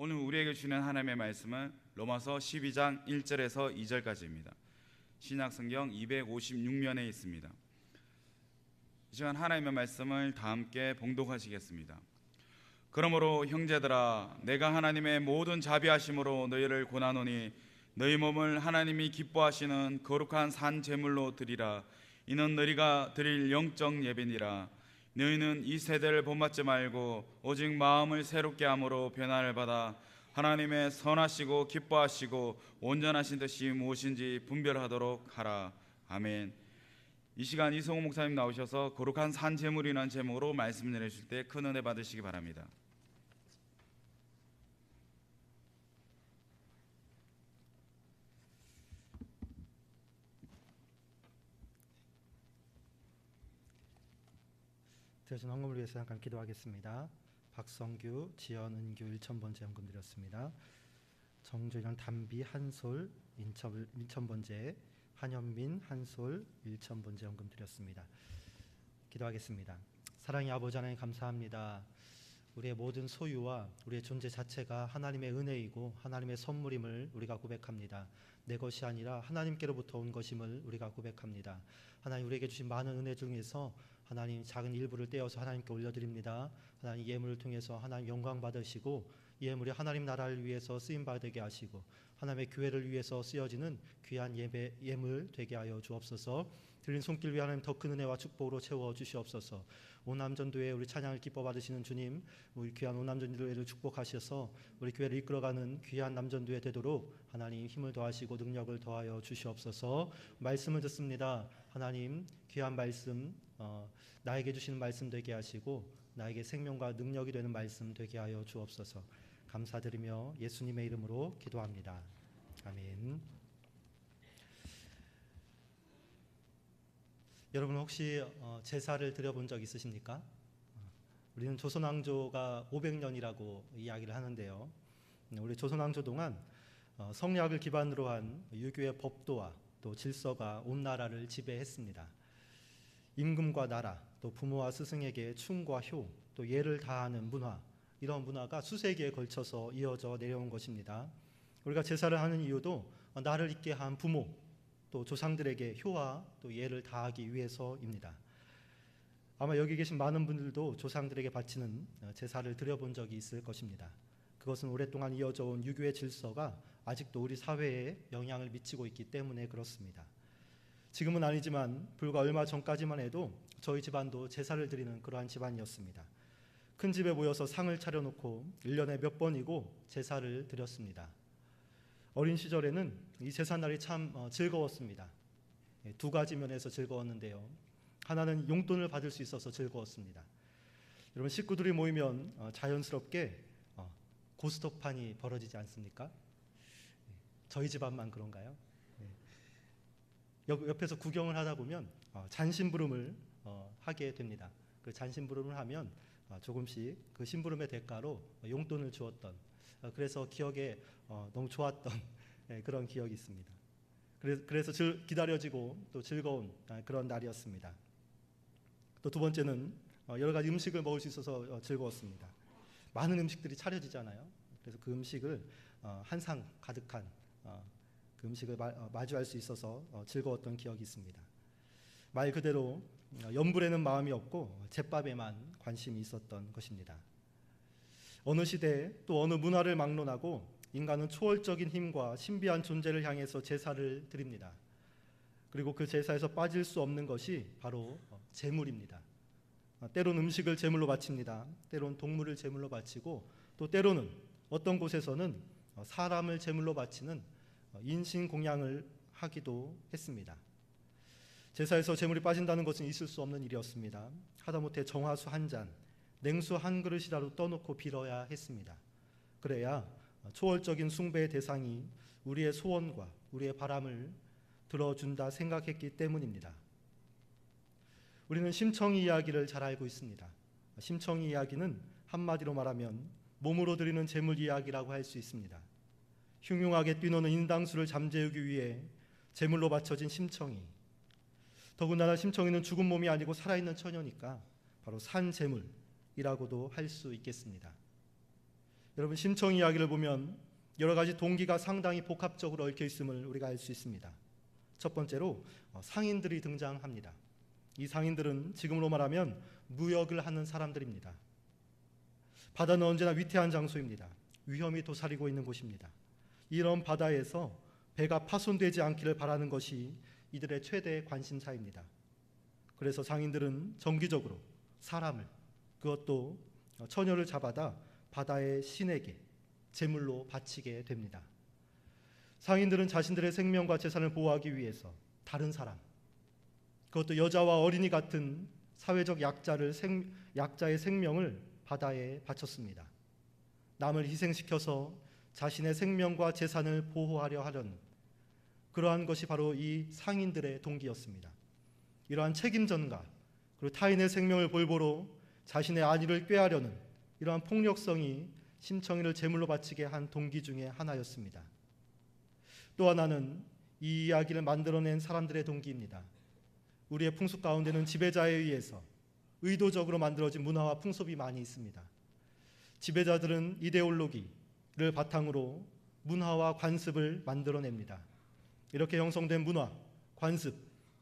오늘 우리에게 주는 하나님의 말씀은 로마서 12장 1절에서 2절까지입니다. 신약성경 256면에 있습니다. 이 시간 하나님의 말씀을 다 함께 봉독하시겠습니다. 그러므로 형제들아, 내가 하나님의 모든 자비하심으로 너희를 고나노니 너희 몸을 하나님이 기뻐하시는 거룩한 산 제물로 드리라. 이는 너희가 드릴 영적 예배니라. 너희는 이 세대를 본받지 말고 오직 마음을 새롭게 함으로 변화를 받아 하나님의 선하시고 기뻐하시고 온전하신 뜻이 무엇인지 분별하도록 하라. 아멘. 이 시간 이성호 목사님 나오셔서 거룩한 산 제물이라는 제목으로 말씀 내려주실 때 큰 은혜 받으시기 바랍니다. 드려진 헌금을 위해서 잠깐 기도하겠습니다. 박성규, 지연, 은규 1,000번째 헌금 드렸습니다. 정조연, 담비, 한솔 1,000번째, 한현민, 한솔 1,000번째 헌금 드렸습니다. 기도하겠습니다. 사랑의 아버지 하나님 감사합니다. 우리의 모든 소유와 우리의 존재 자체가 하나님의 은혜이고 하나님의 선물임을 우리가 고백합니다. 내 것이 아니라 하나님께로부터 온 것임을 우리가 고백합니다. 하나님, 우리에게 주신 많은 은혜 중에서 하나님 작은 일부를 떼어서 하나님께 올려드립니다. 하나님, 예물을 통해서 하나님 영광 받으시고 이 예물이 하나님 나라를 위해서 쓰임 받게 하시고 하나님의 교회를 위해서 쓰여지는 귀한 예물 되게 하여 주옵소서. 드린 손길 위에 하나님 더 큰 은혜와 축복으로 채워 주시옵소서. 오남전도회 우리 찬양을 기뻐 받으시는 주님, 우리 귀한 오남전도회를 축복하셔서 우리 교회를 이끌어가는 귀한 남전도회 되도록 하나님 힘을 더하시고 능력을 더하여 주시옵소서. 말씀을 듣습니다. 하나님, 귀한 말씀 나에게 주시는 말씀 되게 하시고 나에게 생명과 능력이 되는 말씀 되게 하여 주옵소서. 감사드리며 예수님의 이름으로 기도합니다. 아멘. 여러분 혹시 제사를 드려본 적 있으십니까? 우리는 조선왕조가 500년이라고 이야기를 하는데요. 우리 조선왕조 동안 성리학을 기반으로 한 유교의 법도와 또 질서가 온 나라를 지배했습니다. 임금과 나라, 또 부모와 스승에게 충과 효, 또 예를 다하는 문화, 이런 문화가 수세기에 걸쳐서 이어져 내려온 것입니다. 우리가 제사를 하는 이유도 나를 있게 한 부모, 또 조상들에게 효와 또 예를 다하기 위해서입니다. 아마 여기 계신 많은 분들도 조상들에게 바치는 제사를 드려본 적이 있을 것입니다. 그것은 오랫동안 이어져 온 유교의 질서가 아직도 우리 사회에 영향을 미치고 있기 때문에 그렇습니다. 지금은 아니지만 불과 얼마 전까지만 해도 저희 집안도 제사를 드리는 그러한 집안이었습니다. 큰 집에 모여서 상을 차려놓고 1년에 몇 번이고 제사를 드렸습니다. 어린 시절에는 이 제삿날이 참 즐거웠습니다. 두 가지 면에서 즐거웠는데요. 하나는 용돈을 받을 수 있어서 즐거웠습니다. 여러분, 식구들이 모이면 자연스럽게 고스톱판이 벌어지지 않습니까? 저희 집안만 그런가요? 옆에서 구경을 하다 보면 잔심부름을 하게 됩니다. 그 잔심부름을 하면 조금씩 그 심부름의 대가로 용돈을 주었던, 그래서 기억에 너무 좋았던 그런 기억이 있습니다. 그래서 기다려지고 또 즐거운 그런 날이었습니다. 또 두 번째는 여러 가지 음식을 먹을 수 있어서 즐거웠습니다. 많은 음식들이 차려지잖아요. 그래서 그 음식을 한 상 가득한 그 음식을 마주할 수 있어서 즐거웠던 기억이 있습니다. 말 그대로 염불에는 마음이 없고 잿밥에만 관심이 있었던 것입니다. 어느 시대 또 어느 문화를 막론하고 인간은 초월적인 힘과 신비한 존재를 향해서 제사를 드립니다. 그리고 그 제사에서 빠질 수 없는 것이 바로 제물입니다. 때론 음식을 제물로 바칩니다. 때론 동물을 제물로 바치고 또 때로는 어떤 곳에서는 사람을 제물로 바치는 인신공양을 하기도 했습니다. 제사에서 제물이 빠진다는 것은 있을 수 없는 일이었습니다. 하다못해 정화수 한 잔, 냉수 한 그릇이라도 떠놓고 빌어야 했습니다. 그래야 초월적인 숭배의 대상이 우리의 소원과 우리의 바람을 들어준다 생각했기 때문입니다. 우리는 심청이 이야기를 잘 알고 있습니다. 심청이 이야기는 한마디로 말하면 몸으로 드리는 제물 이야기라고 할 수 있습니다. 흉흉하게 뛰노는 인당수를 잠재우기 위해 제물로 바쳐진 심청이, 더군다나 심청이는 죽은 몸이 아니고 살아있는 처녀니까 바로 산 제물이라고도 할 수 있겠습니다. 여러분, 심청 이야기를 보면 여러 가지 동기가 상당히 복합적으로 얽혀 있음을 우리가 알 수 있습니다. 첫 번째로 상인들이 등장합니다. 이 상인들은 지금으로 말하면 무역을 하는 사람들입니다. 바다는 언제나 위태한 장소입니다. 위험이 도사리고 있는 곳입니다. 이런 바다에서 배가 파손되지 않기를 바라는 것이 이들의 최대 관심사입니다. 그래서 상인들은 정기적으로 사람을, 그것도 처녀를 잡아다 바다의 신에게 제물로 바치게 됩니다. 상인들은 자신들의 생명과 재산을 보호하기 위해서 다른 사람, 그것도 여자와 어린이 같은 사회적 약자의 생명을 바다에 바쳤습니다. 남을 희생시켜서 자신의 생명과 재산을 보호하려 하려는 그러한 것이 바로 이 상인들의 동기였습니다. 이러한 책임전가, 그리고 타인의 생명을 볼보로 자신의 안위를 꾀하려는 이러한 폭력성이 심청이를 제물로 바치게 한 동기 중에 하나였습니다. 또 하나는 이 이야기를 만들어낸 사람들의 동기입니다. 우리의 풍습 가운데는 지배자에 의해서 의도적으로 만들어진 문화와 풍습이 많이 있습니다. 지배자들은 이데올로기를 바탕으로 문화와 관습을 만들어냅니다. 이렇게 형성된 문화, 관습,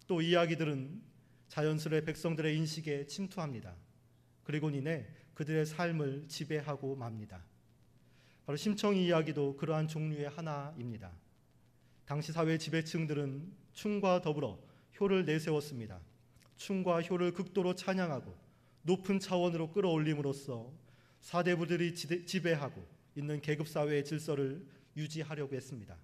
또 이야기들은 자연스레 백성들의 인식에 침투합니다. 그리고 이내 그들의 삶을 지배하고 맙니다. 바로 심청이 이야기도 그러한 종류의 하나입니다. 당시 사회 지배층들은 춤과 더불어 효를 내세웠습니다. 춤과 효를 극도로 찬양하고 높은 차원으로 끌어올림으로써 사대부들이 지배하고 있는 계급사회의 질서를 유지하려고 했습니다.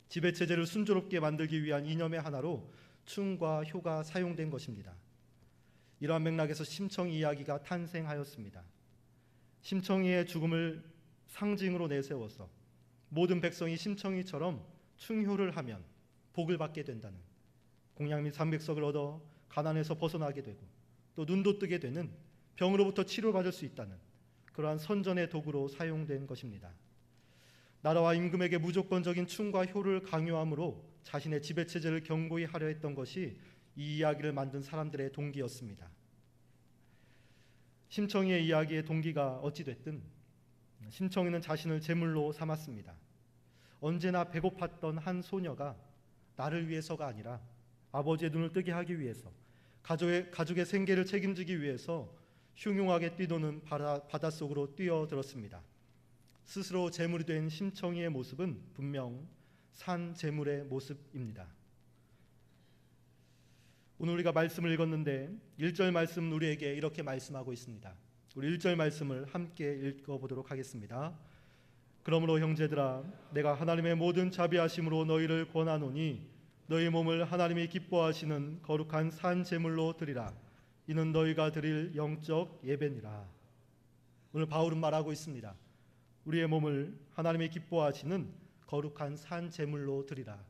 지배체제를 순조롭게 만들기 위한 이념의 하나로 춤과 효가 사용된 것입니다. 이러한 맥락에서 심청이 이야기가 탄생하였습니다. 심청이의 죽음을 상징으로 내세워서 모든 백성이 심청이처럼 충효를 하면 복을 받게 된다는, 공양 및 삼백석을 얻어 가난에서 벗어나게 되고 또 눈도 뜨게 되는, 병으로부터 치료받을 수 있다는 그러한 선전의 도구로 사용된 것입니다. 나라와 임금에게 무조건적인 춤과 효를 강요함으로 자신의 지배체제를 견고히 하려 했던 것이 이 이야기를 만든 사람들의 동기였습니다. 심청이의 이야기의 동기가 어찌됐든 심청이는 자신을 제물로 삼았습니다. 언제나 배고팠던 한 소녀가 나를 위해서가 아니라 아버지의 눈을 뜨게 하기 위해서, 가족의 생계를 책임지기 위해서 흉흉하게 뛰노는 바닷속으로 뛰어들었습니다. 스스로 제물이 된 심청이의 모습은 분명 산 제물의 모습입니다. 오늘 우리가 말씀을 읽었는데 1절 말씀은 우리에게 이렇게 말씀하고 있습니다. 우리 1절 말씀을 함께 읽어보도록 하겠습니다. 그러므로 형제들아, 내가 하나님의 모든 자비하심으로 너희를 권하노니 너희 몸을 하나님이 기뻐하시는 거룩한 산 제물로 드리라. 이는 너희가 드릴 영적 예배니라. 오늘 바울은 말하고 있습니다. 우리의 몸을 하나님이 기뻐하시는 거룩한 산 제물로 드리라.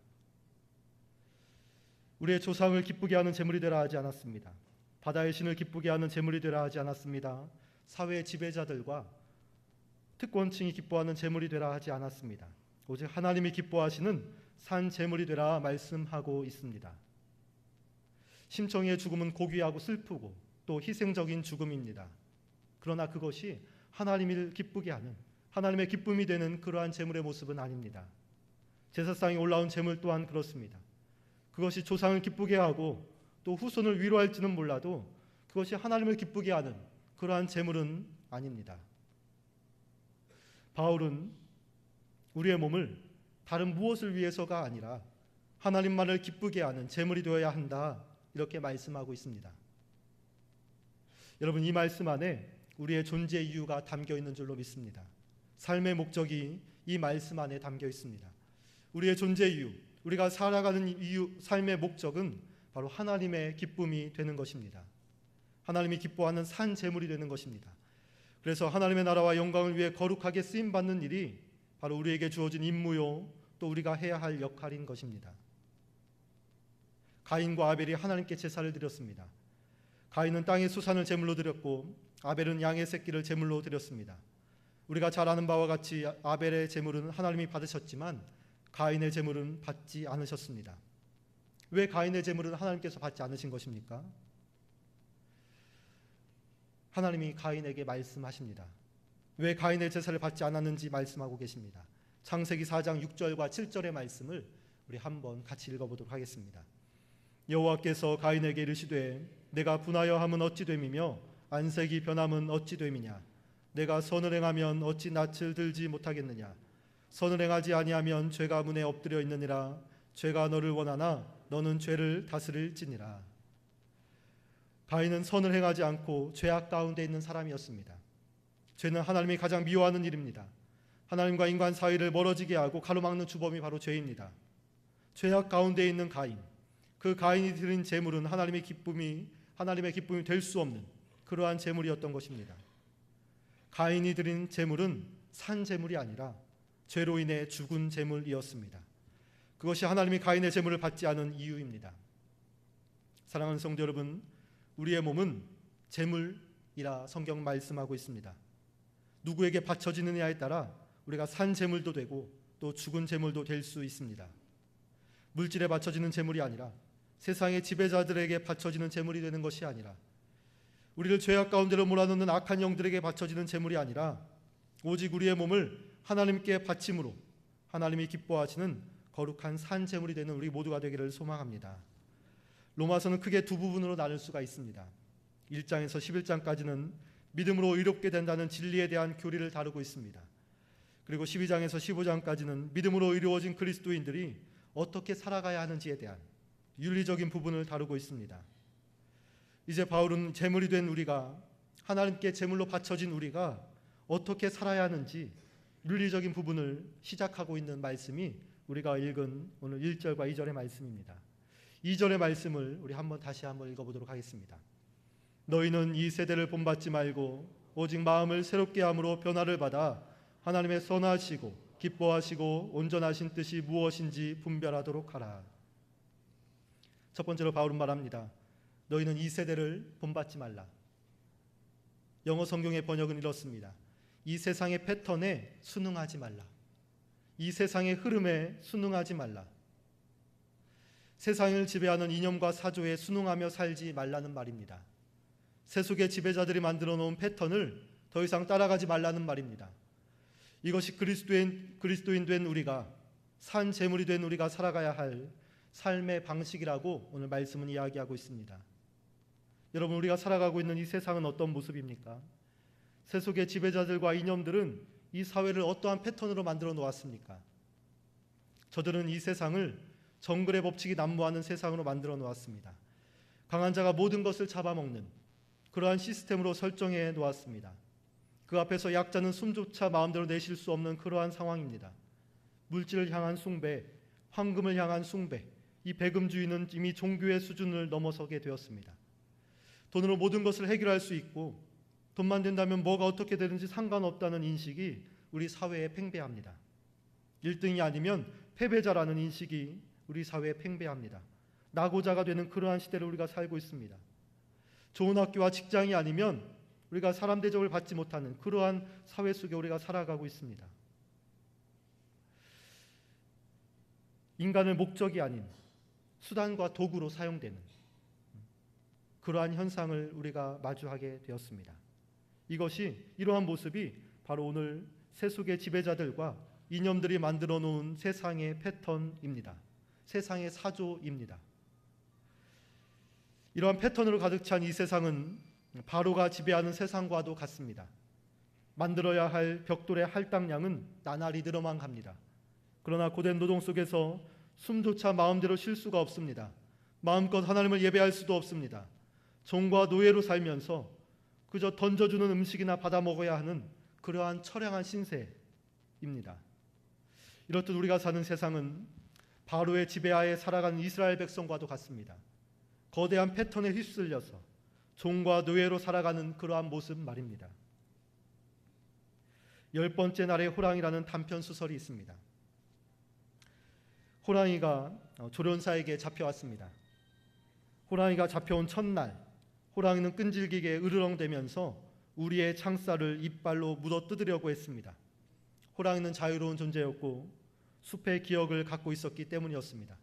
우리의 조상을 기쁘게 하는 제물이 되라 하지 않았습니다. 바다의 신을 기쁘게 하는 제물이 되라 하지 않았습니다. 사회 지배자들과 특권층이 기뻐하는 제물이 되라 하지 않았습니다. 오직 하나님이 기뻐하시는 산 제물이 되라 말씀하고 있습니다. 심청이의 죽음은 고귀하고 슬프고 또 희생적인 죽음입니다. 그러나 그것이 하나님을 기쁘게 하는, 하나님의 기쁨이 되는 그러한 제물의 모습은 아닙니다. 제사상에 올라온 제물 또한 그렇습니다. 그것이 조상을 기쁘게 하고 또 후손을 위로할지는 몰라도 그것이 하나님을 기쁘게 하는 그러한 제물은 아닙니다. 바울은 우리의 몸을 다른 무엇을 위해서가 아니라 하나님만을 기쁘게 하는 제물이 되어야 한다, 이렇게 말씀하고 있습니다. 여러분, 이 말씀 안에 우리의 존재 이유가 담겨 있는 줄로 믿습니다. 삶의 목적이 이 말씀 안에 담겨 있습니다. 우리의 존재 이유, 우리가 살아가는 이유, 삶의 목적은 바로 하나님의 기쁨이 되는 것입니다. 하나님이 기뻐하는 산 제물이 되는 것입니다. 그래서 하나님의 나라와 영광을 위해 거룩하게 쓰임받는 일이 바로 우리에게 주어진 임무요, 또 우리가 해야 할 역할인 것입니다. 가인과 아벨이 하나님께 제사를 드렸습니다. 가인은 땅의 수산을 제물로 드렸고 아벨은 양의 새끼를 제물로 드렸습니다. 우리가 잘 아는 바와 같이 아벨의 제물은 하나님이 받으셨지만 가인의 제물은 받지 않으셨습니다. 왜 가인의 제물은 하나님께서 받지 않으신 것입니까? 하나님이 가인에게 말씀하십니다. 왜 가인의 제사를 받지 않았는지 말씀하고 계십니다. 창세기 4장 6절과 7절의 말씀을 우리 한번 같이 읽어보도록 하겠습니다. 여호와께서 가인에게 이르시되 내가 분하여 함은 어찌 됨이며 안색이 변함은 어찌 됨이냐. 내가 선을 행하면 어찌 낯을 들지 못하겠느냐. 선을 행하지 아니하면 죄가 문에 엎드려 있느니라. 죄가 너를 원하나 너는 죄를 다스릴지니라. 가인은 선을 행하지 않고 죄악 가운데 있는 사람이었습니다. 죄는 하나님이 가장 미워하는 일입니다. 하나님과 인간 사이를 멀어지게 하고 가로막는 주범이 바로 죄입니다. 죄악 가운데 있는 가인, 그 가인이 드린 제물은 하나님의 기쁨이 될 수 없는 그러한 제물이었던 것입니다. 가인이 드린 제물은 산 제물이 아니라 죄로 인해 죽은 제물이었습니다. 그것이 하나님이 가인의 제물을 받지 않은 이유입니다. 사랑하는 성도 여러분, 우리의 몸은 제물이라 성경 말씀하고 있습니다. 누구에게 바쳐지느냐에 따라 우리가 산 제물도 되고 또 죽은 제물도 될 수 있습니다. 물질에 바쳐지는 제물이 아니라 세상의 지배자들에게 바쳐지는 제물이 되는 것이 아니라 우리를 죄악 가운데로 몰아넣는 악한 영들에게 바쳐지는 제물이 아니라 오직 우리의 몸을 하나님께 바침으로 하나님이 기뻐하시는 거룩한 산 제물이 되는 우리 모두가 되기를 소망합니다. 로마서는 크게 두 부분으로 나눌 수가 있습니다. 1장에서 11장까지는 믿음으로 의롭게 된다는 진리에 대한 교리를 다루고 있습니다. 그리고 12장에서 15장까지는 믿음으로 의로워진 그리스도인들이 어떻게 살아가야 하는지에 대한 윤리적인 부분을 다루고 있습니다. 이제 바울은 제물이 된 우리가, 하나님께 제물로 바쳐진 우리가 어떻게 살아야 하는지 윤리적인 부분을 시작하고 있는 말씀이 우리가 읽은 오늘 1절과 2절의 말씀입니다. 2절의 말씀을 우리 다시 한번 읽어보도록 하겠습니다. 너희는 이 세대를 본받지 말고 오직 마음을 새롭게 함으로 변화를 받아 하나님의 선하시고 기뻐하시고 온전하신 뜻이 무엇인지 분별하도록 하라. 첫 번째로 바울은 말합니다. 너희는 이 세대를 본받지 말라. 영어 성경의 번역은 이렇습니다. 이 세상의 패턴에 순응하지 말라. 이 세상의 흐름에 순응하지 말라. 세상을 지배하는 이념과 사조에 순응하며 살지 말라는 말입니다. 세속의 지배자들이 만들어 놓은 패턴을 더 이상 따라가지 말라는 말입니다. 이것이 그리스도인 된 우리가, 산 제물이 된 우리가 살아가야 할 삶의 방식이라고 오늘 말씀은 이야기하고 있습니다. 여러분, 우리가 살아가고 있는 이 세상은 어떤 모습입니까? 세속의 지배자들과 이념들은 이 사회를 어떠한 패턴으로 만들어 놓았습니까? 저들은 이 세상을 정글의 법칙이 난무하는 세상으로 만들어 놓았습니다. 강한 자가 모든 것을 잡아먹는 그러한 시스템으로 설정해 놓았습니다. 그 앞에서 약자는 숨조차 마음대로 내쉴 수 없는 그러한 상황입니다. 물질을 향한 숭배, 황금을 향한 숭배, 이 배금주의는 이미 종교의 수준을 넘어서게 되었습니다. 돈으로 모든 것을 해결할 수 있고 돈만 된다면 뭐가 어떻게 되든지 상관없다는 인식이 우리 사회에 팽배합니다. 1등이 아니면 패배자라는 인식이 우리 사회에 팽배합니다. 낙오자가 되는 그러한 시대를 우리가 살고 있습니다. 좋은 학교와 직장이 아니면 우리가 사람 대접을 받지 못하는 그러한 사회 속에 우리가 살아가고 있습니다. 인간을 목적이 아닌 수단과 도구로 사용되는 그러한 현상을 우리가 마주하게 되었습니다. 이러한 모습이 바로 오늘 세속의 지배자들과 이념들이 만들어 놓은 세상의 패턴입니다. 세상의 사조입니다. 이러한 패턴으로 가득 찬 이 세상은 바로가 지배하는 세상과도 같습니다. 만들어야 할 벽돌의 할당량은 나날이 늘어만 갑니다. 그러나 고된 노동 속에서 숨조차 마음대로 쉴 수가 없습니다. 마음껏 하나님을 예배할 수도 없습니다. 종과 노예로 살면서 그저 던져주는 음식이나 받아 먹어야 하는 그러한 처량한 신세입니다. 이렇듯 우리가 사는 세상은 바로의 지배하에 살아가는 이스라엘 백성과도 같습니다. 거대한 패턴에 휩쓸려서 종과 노예로 살아가는 그러한 모습 말입니다. 10번째 날의 호랑이라는 단편 소설이 있습니다. 호랑이가 조련사에게 잡혀왔습니다. 호랑이가 잡혀온 첫날, 호랑이는 끈질기게 으르렁대면서 우리의 창살을 이빨로 묻어 뜯으려고 했습니다. 호랑이는 자유로운 존재였고 숲의 기억을 갖고 있었기 때문이었습니다.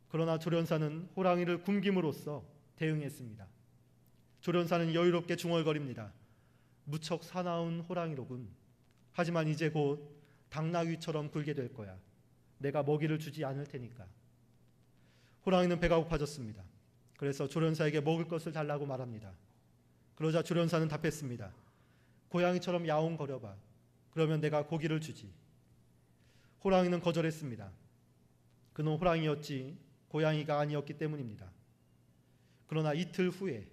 그러나 조련사는 호랑이를 굶김으로써 대응했습니다. 조련사는 여유롭게 중얼거립니다. 무척 사나운 호랑이로군. 하지만 이제 곧 당나귀처럼 굴게 될 거야. 내가 먹이를 주지 않을 테니까. 호랑이는 배가 고파졌습니다. 그래서 조련사에게 먹을 것을 달라고 말합니다. 그러자 조련사는 답했습니다. 고양이처럼 야옹거려봐. 그러면 내가 고기를 주지. 호랑이는 거절했습니다. 그는 호랑이였지 고양이가 아니었기 때문입니다. 그러나 이틀 후에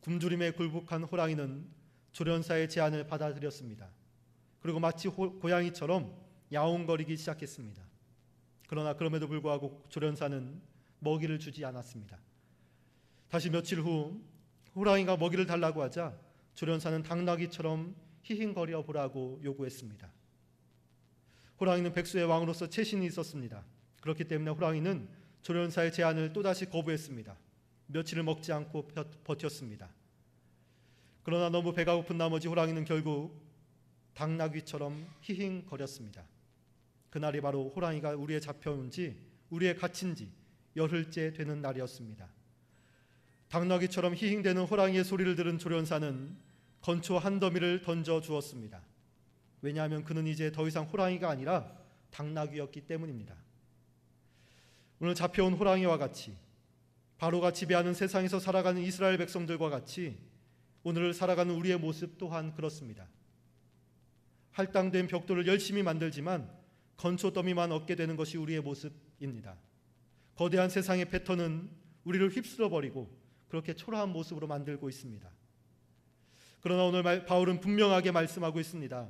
굶주림에 굴복한 호랑이는 조련사의 제안을 받아들였습니다. 그리고 마치 고양이처럼 야옹거리기 시작했습니다. 그러나 그럼에도 불구하고 조련사는 먹이를 주지 않았습니다. 다시 며칠 후 호랑이가 먹이를 달라고 하자 조련사는 당나귀처럼 히힝거려 보라고 요구했습니다. 호랑이는 백수의 왕으로서 체신이 있었습니다. 그렇기 때문에 호랑이는 조련사의 제안을 또다시 거부했습니다. 며칠을 먹지 않고 버텼습니다. 그러나 너무 배가 고픈 나머지 호랑이는 결국 당나귀처럼 히힝거렸습니다. 그날이 바로 호랑이가 우리에 잡혀온 지, 우리에 갇힌 지 열흘째 되는 날이었습니다. 당나귀처럼 히힝대는 호랑이의 소리를 들은 조련사는 건초 한 더미를 던져 주었습니다. 왜냐하면 그는 이제 더 이상 호랑이가 아니라 당나귀였기 때문입니다. 오늘 잡혀온 호랑이와 같이 바로가 지배하는 세상에서 살아가는 이스라엘 백성들과 같이 오늘을 살아가는 우리의 모습 또한 그렇습니다. 할당된 벽돌을 열심히 만들지만 건초 더미만 얻게 되는 것이 우리의 모습입니다. 거대한 세상의 패턴은 우리를 휩쓸어버리고 그렇게 초라한 모습으로 만들고 있습니다. 그러나 오늘 바울은 분명하게 말씀하고 있습니다.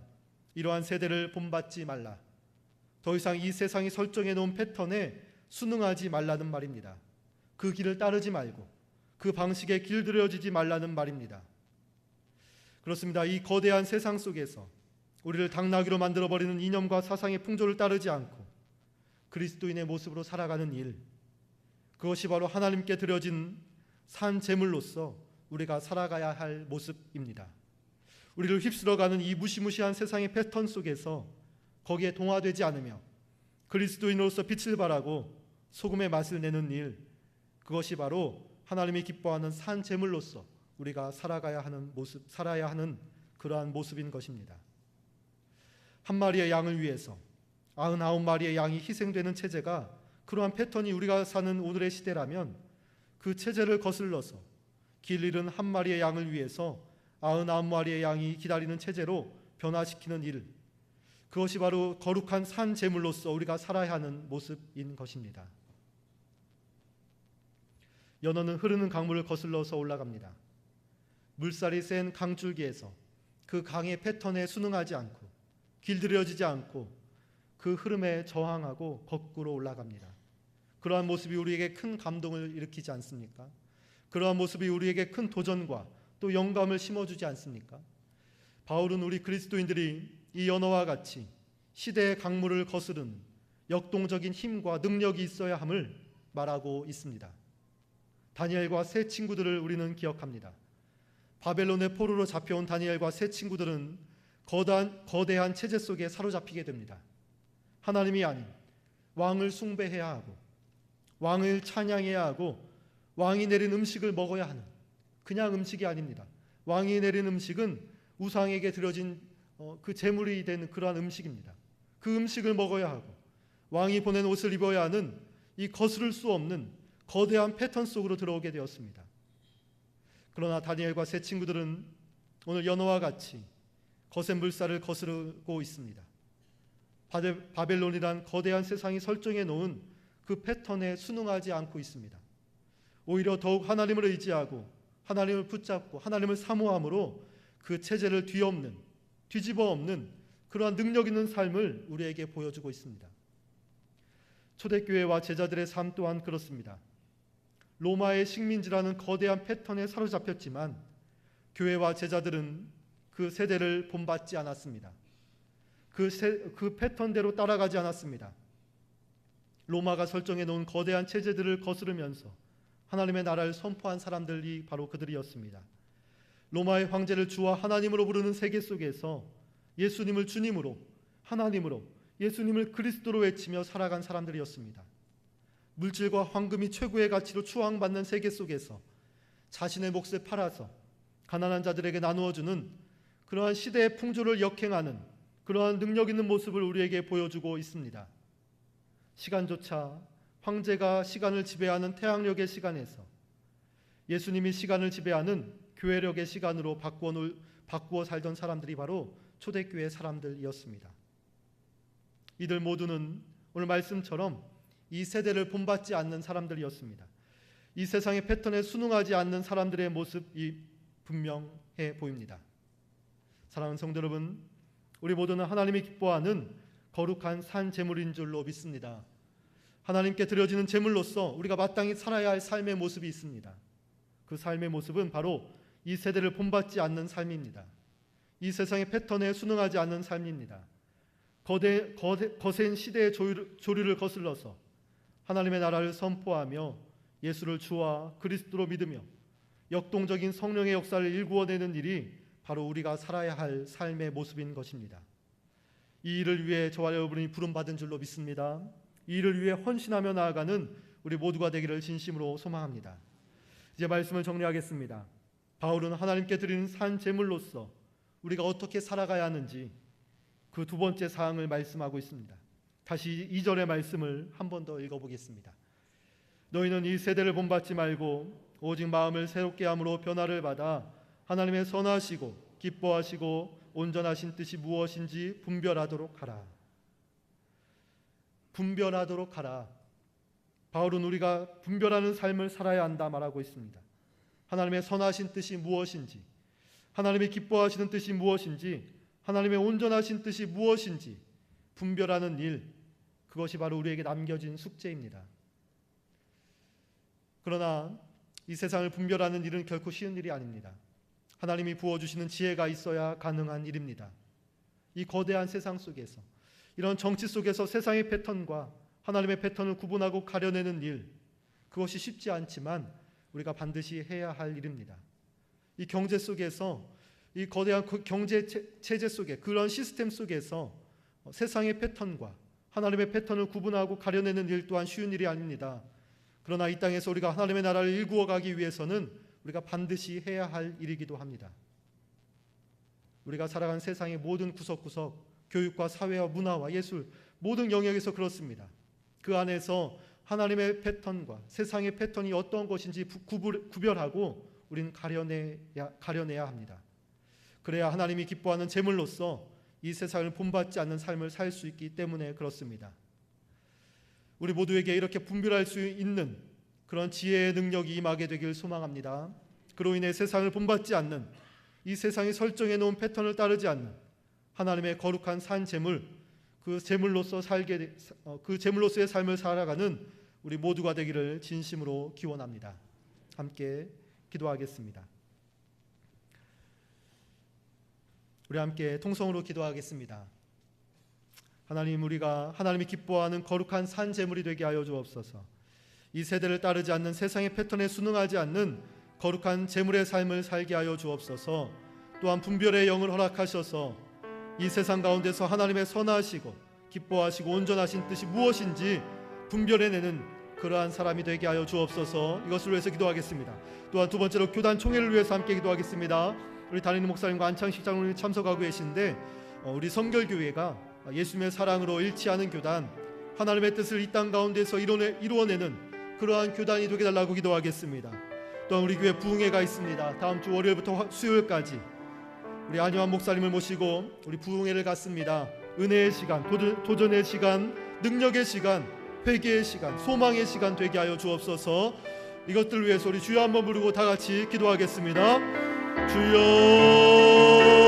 이러한 세대를 본받지 말라. 더 이상 이 세상이 설정해 놓은 패턴에 순응하지 말라는 말입니다. 그 길을 따르지 말고 그 방식에 길들여지지 말라는 말입니다. 그렇습니다. 이 거대한 세상 속에서 우리를 당나귀로 만들어버리는 이념과 사상의 풍조를 따르지 않고 그리스도인의 모습으로 살아가는 일, 그것이 바로 하나님께 드려진 산 제물로서 우리가 살아가야 할 모습입니다. 우리를 휩쓸어가는 이 무시무시한 세상의 패턴 속에서 거기에 동화되지 않으며 그리스도인으로서 빛을 발하고 소금의 맛을 내는 일, 그것이 바로 하나님이 기뻐하는 산 제물로서 우리가 살아가야 하는 모습, 살아야 하는 그러한 모습인 것입니다. 한 마리의 양을 위해서 99마리의 양이 희생되는 체제가 그러한 패턴이 우리가 사는 오늘의 시대라면 그 체제를 거슬러서 길 잃은 한 마리의 양을 위해서 99마리의 양이 기다리는 체제로 변화시키는 일, 그것이 바로 거룩한 산 제물로서 우리가 살아야 하는 모습인 것입니다. 연어는 흐르는 강물을 거슬러서 올라갑니다. 물살이 센 강줄기에서 그 강의 패턴에 순응하지 않고 길들여지지 않고 그 흐름에 저항하고 거꾸로 올라갑니다. 그러한 모습이 우리에게 큰 감동을 일으키지 않습니까? 그러한 모습이 우리에게 큰 도전과 또 영감을 심어주지 않습니까? 바울은 우리 그리스도인들이 이 연어와 같이 시대의 강물을 거스르는 역동적인 힘과 능력이 있어야 함을 말하고 있습니다. 다니엘과 세 친구들을 우리는 기억합니다. 바벨론의 포로로 잡혀온 다니엘과 세 친구들은 거대한 체제 속에 사로잡히게 됩니다. 하나님이 아닌 왕을 숭배해야 하고 왕을 찬양해야 하고 왕이 내린 음식을 먹어야 하는, 그냥 음식이 아닙니다. 왕이 내린 음식은 우상에게 드려진 그 제물이 되는 그러한 음식입니다. 그 음식을 먹어야 하고 왕이 보낸 옷을 입어야 하는 이 거스를 수 없는 거대한 패턴 속으로 들어오게 되었습니다. 그러나 다니엘과 세 친구들은 오늘 연어와 같이 거센 물살을 거스르고 있습니다. 바벨론이란 거대한 세상이 설정해 놓은 그 패턴에 순응하지 않고 있습니다. 오히려 더욱 하나님을 의지하고 하나님을 붙잡고 하나님을 사모함으로 그 체제를 뒤집어 엎는 그러한 능력 있는 삶을 우리에게 보여주고 있습니다. 초대교회와 제자들의 삶 또한 그렇습니다. 로마의 식민지라는 거대한 패턴에 사로잡혔지만 교회와 제자들은 그 세대를 본받지 않았습니다. 그 패턴대로 따라가지 않았습니다. 로마가 설정해 놓은 거대한 체제들을 거스르면서 하나님의 나라를 선포한 사람들이 바로 그들이었습니다. 로마의 황제를 주와 하나님으로 부르는 세계 속에서 예수님을 주님으로, 하나님으로, 예수님을 그리스도로 외치며 살아간 사람들이었습니다. 물질과 황금이 최고의 가치로 추앙받는 세계 속에서 자신의 몫을 팔아서 가난한 자들에게 나누어주는 그러한 시대의 풍조를 역행하는 그러한 능력 있는 모습을 우리에게 보여주고 있습니다. 시간조차 황제가 시간을 지배하는 태양력의 시간에서 예수님이 시간을 지배하는 교회력의 시간으로 바꾸어 살던 사람들이 바로 초대교회 사람들이었습니다. 이들 모두는 오늘 말씀처럼 이 세대를 본받지 않는 사람들이었습니다. 이 세상의 패턴에 순응하지 않는 사람들의 모습이 분명해 보입니다. 사랑하는 성도 여러분, 우리 모두는 하나님이 기뻐하는 거룩한 산 제물인 줄로 믿습니다. 하나님께 드려지는 제물로서 우리가 마땅히 살아야 할 삶의 모습이 있습니다. 그 삶의 모습은 바로 이 세대를 본받지 않는 삶입니다. 이 세상의 패턴에 순응하지 않는 삶입니다. 거센 시대의 조류를 거슬러서 하나님의 나라를 선포하며 예수를 주와 그리스도로 믿으며 역동적인 성령의 역사를 일구어내는 일이 바로 우리가 살아야 할 삶의 모습인 것입니다. 이 일을 위해 저와 여러분이 부름받은 줄로 믿습니다. 이 일을 위해 헌신하며 나아가는 우리 모두가 되기를 진심으로 소망합니다. 이제 말씀을 정리하겠습니다. 바울은 하나님께 드리는 산 제물로서 우리가 어떻게 살아가야 하는지 그 두 번째 사항을 말씀하고 있습니다. 다시 2절의 말씀을 한 번 더 읽어보겠습니다. 너희는 이 세대를 본받지 말고 오직 마음을 새롭게 함으로 변화를 받아 하나님의 선하시고 기뻐하시고 온전하신 뜻이 무엇인지 분별하도록 하라. 분별하도록 하라. 바울은 우리가 분별하는 삶을 살아야 한다 말하고 있습니다. 하나님의 선하신 뜻이 무엇인지, 하나님의 기뻐하시는 뜻이 무엇인지, 하나님의 온전하신 뜻이 무엇인지 분별하는 일, 그것이 바로 우리에게 남겨진 숙제입니다. 그러나 이 세상을 분별하는 일은 결코 쉬운 일이 아닙니다. 하나님이 부어주시는 지혜가 있어야 가능한 일입니다. 이 거대한 세상 속에서, 이런 정치 속에서 세상의 패턴과 하나님의 패턴을 구분하고 가려내는 일, 그것이 쉽지 않지만 우리가 반드시 해야 할 일입니다. 이 경제 속에서, 이 거대한 경제 체제 속에, 그런 시스템 속에서 세상의 패턴과 하나님의 패턴을 구분하고 가려내는 일 또한 쉬운 일이 아닙니다. 그러나 이 땅에서 우리가 하나님의 나라를 일구어 가기 위해서는 우리가 반드시 해야 할 일이기도 합니다. 우리가 살아가는 세상의 모든 구석구석, 교육과 사회와 문화와 예술, 모든 영역에서 그렇습니다. 그 안에서 하나님의 패턴과 세상의 패턴이 어떤 것인지 구별하고 우리는 가려내야 합니다. 그래야 하나님이 기뻐하는 제물로서 이 세상을 본받지 않는 삶을 살 수 있기 때문에 그렇습니다. 우리 모두에게 이렇게 분별할 수 있는 그런 지혜의 능력이 임하게 되길 소망합니다. 그로 인해 세상을 본받지 않는, 이 세상이 설정해 놓은 패턴을 따르지 않는 하나님의 거룩한 산 제물, 그 제물로서의 삶을 살아가는 우리 모두가 되기를 진심으로 기원합니다. 함께 기도하겠습니다. 우리 함께 통성으로 기도하겠습니다. 하나님, 우리가 하나님이 기뻐하는 거룩한 산 제물이 되게 하여 주옵소서. 이 세대를 따르지 않는, 세상의 패턴에 순응하지 않는 거룩한 제물의 삶을 살게 하여 주옵소서. 또한 분별의 영을 허락하셔서 이 세상 가운데서 하나님의 선하시고 기뻐하시고 온전하신 뜻이 무엇인지 분별해내는 그러한 사람이 되게 하여 주옵소서. 이것을 위해서 기도하겠습니다. 또한 두 번째로 교단 총회를 위해서 함께 기도하겠습니다. 우리 담임 목사님과 안창식 장로님이 참석하고 계신데, 우리 성결교회가 예수님의 사랑으로 일치하는 교단, 하나님의 뜻을 이 땅 가운데서 이루어내는 그러한 교단이 되게 달라고 기도하겠습니다. 또한 우리 교회 부흥회가 있습니다. 다음 주 월요일부터 수요일까지 우리 안효한 목사님을 모시고 우리 부흥회를 갖습니다. 은혜의 시간, 도전의 시간, 능력의 시간, 회개의 시간, 소망의 시간 되게 하여 주옵소서. 이것들 위해서 우리 주여 한번 부르고 다 같이 기도하겠습니다. 주여